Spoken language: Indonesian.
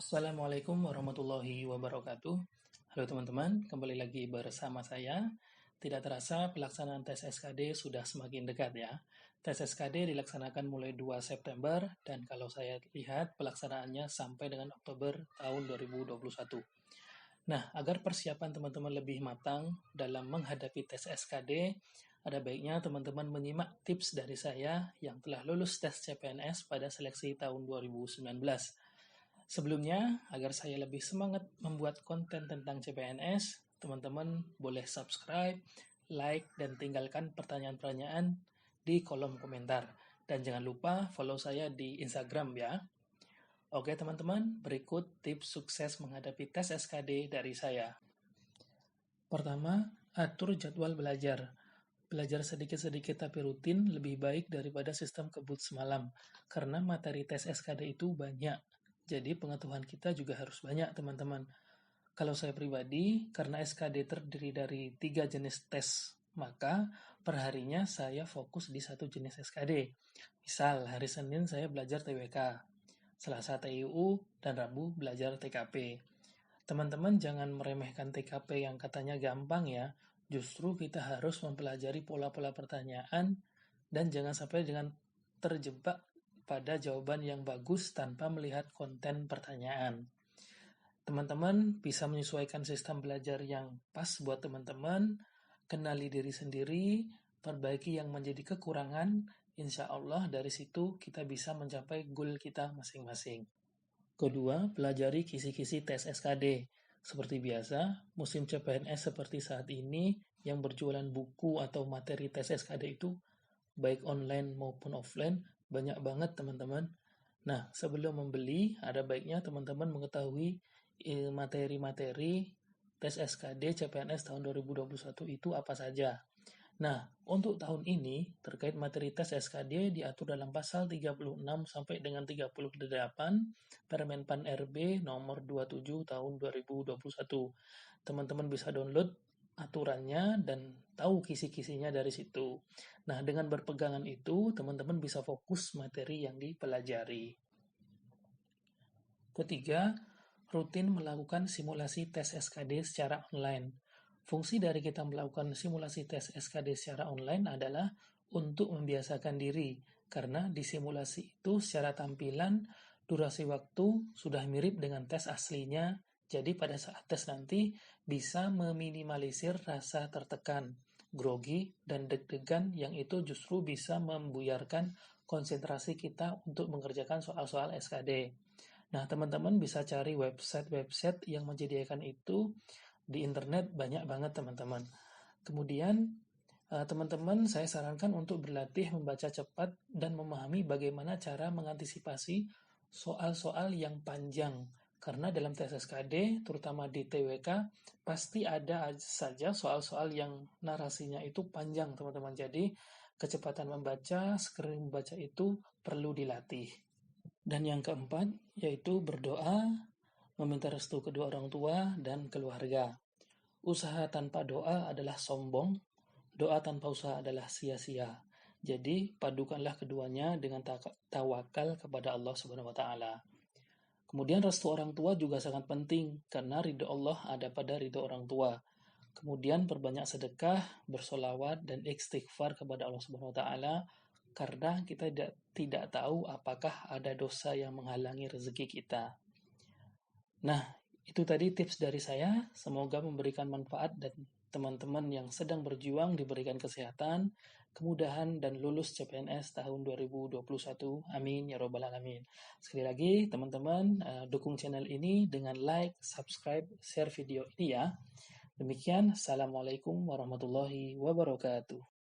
Assalamualaikum warahmatullahi wabarakatuh. Halo teman-teman, kembali lagi bersama saya. Tidak terasa pelaksanaan tes SKD sudah semakin dekat ya. Tes SKD dilaksanakan mulai 2 September dan kalau saya lihat pelaksanaannya sampai dengan Oktober tahun 2021. Nah, agar persiapan teman-teman lebih matang dalam menghadapi tes SKD, ada baiknya teman-teman menyimak tips dari saya yang telah lulus tes CPNS pada seleksi tahun 2019. Sebelumnya, agar saya lebih semangat membuat konten tentang CPNS, teman-teman boleh subscribe, like, dan tinggalkan pertanyaan-pertanyaan di kolom komentar. Dan jangan lupa follow saya di Instagram ya. Oke teman-teman, berikut tips sukses menghadapi tes SKD dari saya. Pertama, atur jadwal belajar. Belajar sedikit-sedikit tapi rutin lebih baik daripada sistem kebut semalam, karena materi tes SKD itu banyak. Jadi pengetahuan kita juga harus banyak, teman-teman. Kalau saya pribadi, karena SKD terdiri dari 3 jenis tes, maka perharinya saya fokus di satu jenis SKD. Misal, hari Senin saya belajar TWK, Selasa TIU, dan Rabu belajar TKP. Teman-teman jangan meremehkan TKP yang katanya gampang ya. Justru kita harus mempelajari pola-pola pertanyaan dan jangan sampai dengan terjebak pada jawaban yang bagus tanpa melihat konten pertanyaan. Teman-teman bisa menyesuaikan sistem belajar yang pas buat teman-teman, kenali diri sendiri, perbaiki yang menjadi kekurangan, insya Allah dari situ kita bisa mencapai goal kita masing-masing. Kedua, pelajari kisi-kisi tes SKD. Seperti biasa, musim CPNS seperti saat ini yang berjualan buku atau materi tes SKD itu baik online maupun offline banyak banget teman-teman. Nah, sebelum membeli, ada baiknya teman-teman mengetahui materi-materi tes SKD CPNS tahun 2021 itu apa saja. Nah, untuk tahun ini, terkait materi tes SKD diatur dalam pasal 36 sampai dengan 38 Permenpan RB nomor 27 tahun 2021. Teman-teman bisa download aturannya dan tahu kisi-kisinya dari situ. Nah, dengan berpegangan itu, teman-teman bisa fokus materi yang dipelajari. Ketiga, rutin melakukan simulasi tes SKD secara online. Fungsi dari kita melakukan simulasi tes SKD secara online adalah untuk membiasakan diri, karena di simulasi itu secara tampilan, durasi waktu sudah mirip dengan tes aslinya, jadi pada saat tes nanti bisa meminimalisir rasa tertekan, grogi, dan deg-degan yang itu justru bisa membuyarkan konsentrasi kita untuk mengerjakan soal-soal SKD. Nah, teman-teman bisa cari website-website yang menyediakan itu di internet banyak banget, teman-teman. Kemudian, teman-teman saya sarankan untuk berlatih membaca cepat dan memahami bagaimana cara mengantisipasi soal-soal yang panjang. Karena dalam tes SKD, terutama di TWK, pasti ada saja soal-soal yang narasinya itu panjang, teman-teman. Jadi, kecepatan membaca, screen membaca itu perlu dilatih. Dan yang keempat, yaitu berdoa, meminta restu kedua orang tua dan keluarga. Usaha tanpa doa adalah sombong, doa tanpa usaha adalah sia-sia. Jadi, padukanlah keduanya dengan tawakal kepada Allah Subhanahu wa taala. Kemudian restu orang tua juga sangat penting karena ridho Allah ada pada ridho orang tua. Kemudian perbanyak sedekah, bersolawat dan istighfar kepada Allah Subhanahu wa taala karena kita tidak tahu apakah ada dosa yang menghalangi rezeki kita. Nah, itu tadi tips dari saya. Semoga memberikan manfaat dan teman-teman yang sedang berjuang diberikan kesehatan, kemudahan, dan lulus CPNS tahun 2021. Amin ya robbal alamin. Sekali lagi, teman-teman, dukung channel ini dengan like, subscribe, share video ini ya. Demikian, Assalamualaikum warahmatullahi wabarakatuh.